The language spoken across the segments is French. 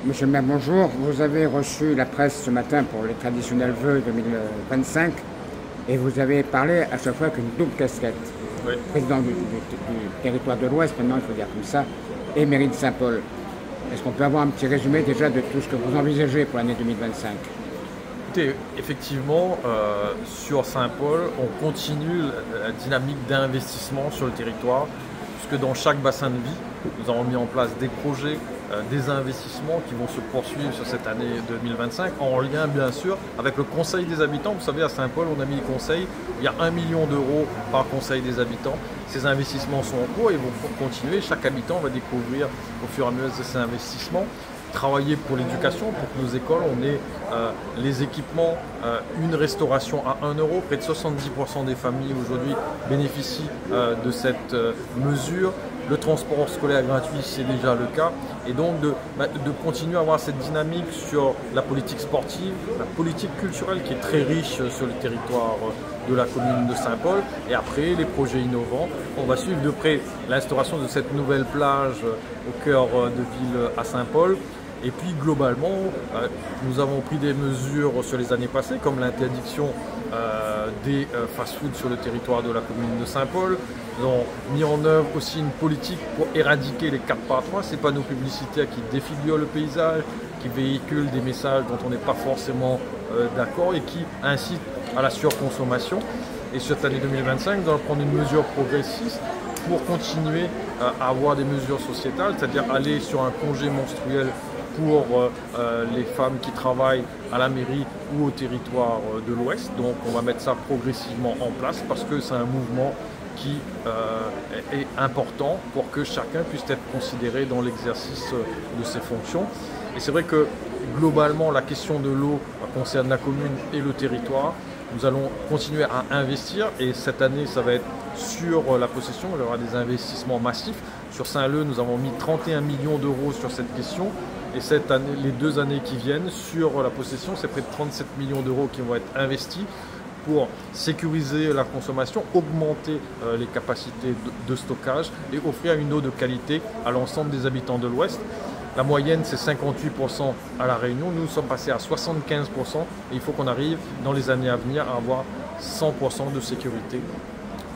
Monsieur le maire, bonjour. Vous avez reçu la presse ce matin pour les traditionnels vœux 2025 et vous avez parlé à chaque fois qu'une double casquette. Oui. Président du territoire de l'Ouest, maintenant il faut dire comme ça, et mairie de Saint-Paul. Est-ce qu'on peut avoir un petit résumé déjà de tout ce que vous envisagez pour l'année 2025? Écoutez, effectivement, sur Saint-Paul, on continue la dynamique d'investissement sur le territoire, puisque dans chaque bassin de vie, nous avons mis en place des projets, des investissements qui vont se poursuivre sur cette année 2025, en lien bien sûr avec le Conseil des habitants. Vous savez, à Saint-Paul, on a mis le conseil, il y a 1 million d'euros par Conseil des habitants. Ces investissements sont en cours et vont continuer. Chaque habitant va découvrir au fur et à mesure de ces investissements. Travailler pour l'éducation, pour que nos écoles, on ait les équipements, une restauration à 1 euro. Près de 70% des familles aujourd'hui bénéficient de cette mesure. Le transport scolaire gratuit, c'est déjà le cas. Et donc de continuer à avoir cette dynamique sur la politique sportive, la politique culturelle qui est très riche sur le territoire de la commune de Saint-Paul. Et après, les projets innovants. On va suivre de près l'instauration de cette nouvelle plage au cœur de ville à Saint-Paul. Et puis globalement, nous avons pris des mesures sur les années passées, comme l'interdiction des fast-foods sur le territoire de la commune de Saint-Paul. Nous avons mis en œuvre aussi une politique pour éradiquer les 4x3, ces panneaux publicitaires qui défigurent le paysage, qui véhiculent des messages dont on n'est pas forcément d'accord et qui incitent à la surconsommation. Et sur cette année 2025, nous allons prendre une mesure progressiste pour continuer à avoir des mesures sociétales, c'est-à-dire aller sur un congé menstruel pour les femmes qui travaillent à la mairie ou au territoire de l'Ouest. Donc on va mettre ça progressivement en place parce que c'est un mouvement qui est important pour que chacun puisse être considéré dans l'exercice de ses fonctions. Et c'est vrai que globalement la question de l'eau concerne la commune et le territoire. Nous allons continuer à investir et cette année ça va être sur la possession, il y aura des investissements massifs. Sur Saint-Leu, nous avons mis 31 millions d'euros sur cette question. Et cette année, les 2 années qui viennent, sur la possession, c'est près de 37 millions d'euros qui vont être investis pour sécuriser la consommation, augmenter les capacités de stockage et offrir une eau de qualité à l'ensemble des habitants de l'Ouest. La moyenne, c'est 58% à La Réunion. Nous sommes passés à 75% et il faut qu'on arrive dans les années à venir à avoir 100% de sécurité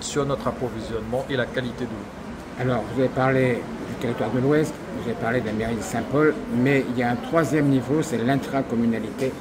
sur notre approvisionnement et la qualité de l'eau. Alors, vous avez parlé du territoire de l'Ouest, vous avez parlé de la mairie de Saint-Paul, mais il y a un troisième niveau, c'est l'intracommunalité.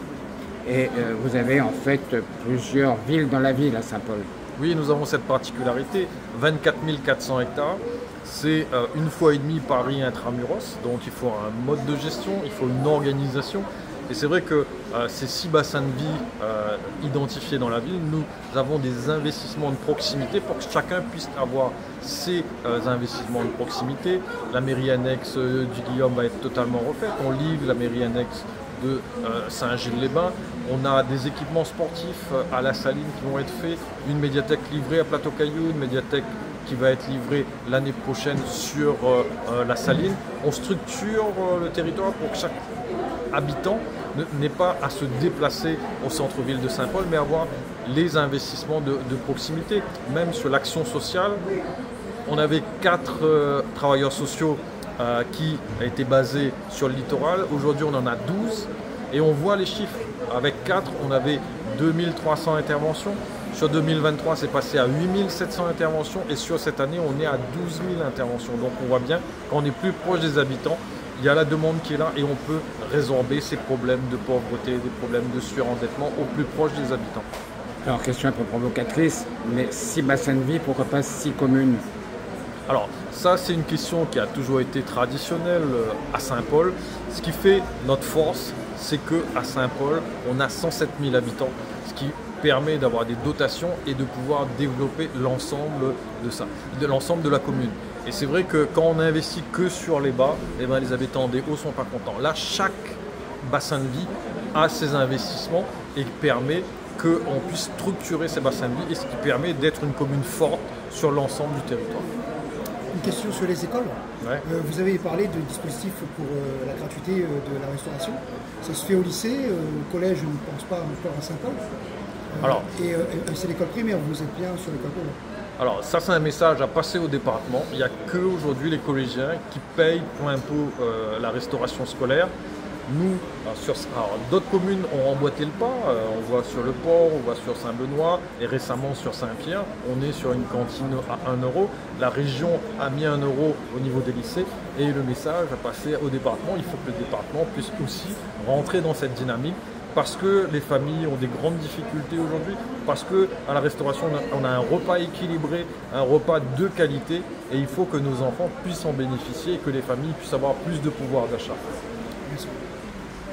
Et vous avez en fait plusieurs villes dans la ville à Saint-Paul. Oui, nous avons cette particularité, 24 400 hectares, c'est une fois et demie Paris intramuros, donc il faut un mode de gestion, il faut une organisation. Et c'est vrai que ces 6 bassins de vie identifiés dans la ville, nous avons des investissements de proximité pour que chacun puisse avoir ces investissements de proximité. La mairie annexe du Guillaume va être totalement refaite. On livre la mairie annexe de Saint-Gilles-les-Bains. On a des équipements sportifs à la Saline qui vont être faits, une médiathèque livrée à Plateau-Caillou, une médiathèque qui va être livrée l'année prochaine sur la Saline. On structure le territoire pour que chaque habitant n'ait pas à se déplacer au centre-ville de Saint-Paul, mais avoir les investissements de proximité. Même sur l'action sociale, on avait 4 travailleurs sociaux qui a été basé sur le littoral. Aujourd'hui, on en a 12 et on voit les chiffres. Avec 4, on avait 2300 interventions. Sur 2023, c'est passé à 8700 interventions et sur cette année, on est à 12 000 interventions. Donc on voit bien, quand on est plus proche des habitants, il y a la demande qui est là et on peut résorber ces problèmes de pauvreté, des problèmes de surendettement au plus proche des habitants. Alors, question un peu provocatrice, mais 6 bassins de vie, pourquoi pas 6 communes? Alors ça, c'est une question qui a toujours été traditionnelle à Saint-Paul. Ce qui fait notre force, c'est qu'à Saint-Paul, on a 107 000 habitants, ce qui permet d'avoir des dotations et de pouvoir développer l'ensemble de ça, de l'ensemble de la commune. Et c'est vrai que quand on investit que sur les bas, eh ben, les habitants des hauts ne sont pas contents. Là, chaque bassin de vie a ses investissements et permet qu'on puisse structurer ces bassins de vie et ce qui permet d'être une commune forte sur l'ensemble du territoire. Une question sur les écoles. Ouais. Vous avez parlé de dispositifs pour la gratuité de la restauration. Ça se fait au lycée, au collège, je ne pense pas encore à Saint-Paul. Et c'est l'école primaire, vous êtes bien sur l'école primaire. Alors ça, c'est un message à passer au département. Il n'y a qu'aujourd'hui les collégiens qui payent pour impôt la restauration scolaire. Nous, d'autres communes ont emboîté le pas, on voit sur le port, on voit sur Saint-Benoît et récemment sur Saint-Pierre, on est sur une cantine à 1 €. La région a mis 1 € au niveau des lycées et le message va passer au département. Il faut que le département puisse aussi rentrer dans cette dynamique parce que les familles ont des grandes difficultés aujourd'hui, parce qu'à la restauration, on a un repas équilibré, un repas de qualité et il faut que nos enfants puissent en bénéficier et que les familles puissent avoir plus de pouvoir d'achat.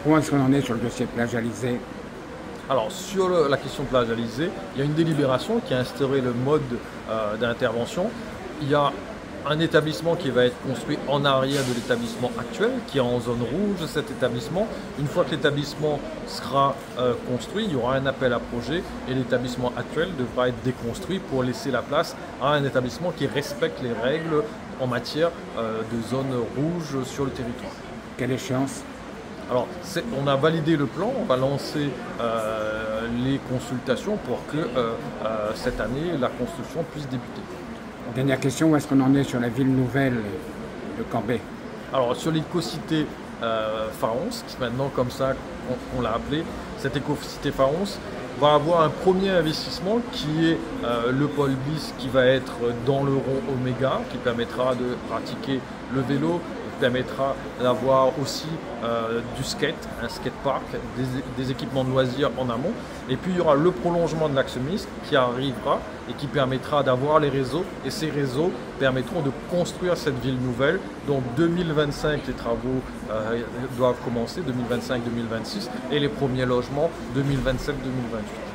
Où est-ce qu'on en est sur le dossier plage Alizé? Alors sur la question plage Alizé, il y a une délibération qui a instauré le mode d'intervention. Il y a un établissement qui va être construit en arrière de l'établissement actuel, qui est en zone rouge cet établissement. Une fois que l'établissement sera construit, il y aura un appel à projet et l'établissement actuel devra être déconstruit pour laisser la place à un établissement qui respecte les règles en matière de zone rouge sur le territoire. Quelle échéance? Alors, on a validé le plan, on va lancer les consultations pour que cette année, la construction puisse débuter. Dernière question, où est-ce qu'on en est sur la ville nouvelle de Cambrai? Alors, sur l'écocité Pharonce, qui maintenant comme ça on l'a appelé, cette écocité Pharonce va avoir un premier investissement qui est le pôle bis qui va être dans le rond Oméga, qui permettra de pratiquer le vélo, permettra d'avoir aussi du skate, un skatepark, des équipements de loisirs en amont. Et puis il y aura le prolongement de l'axe mixte qui arrivera et qui permettra d'avoir les réseaux. Et ces réseaux permettront de construire cette ville nouvelle. Donc 2025, les travaux doivent commencer, 2025-2026, et les premiers logements 2027-2028.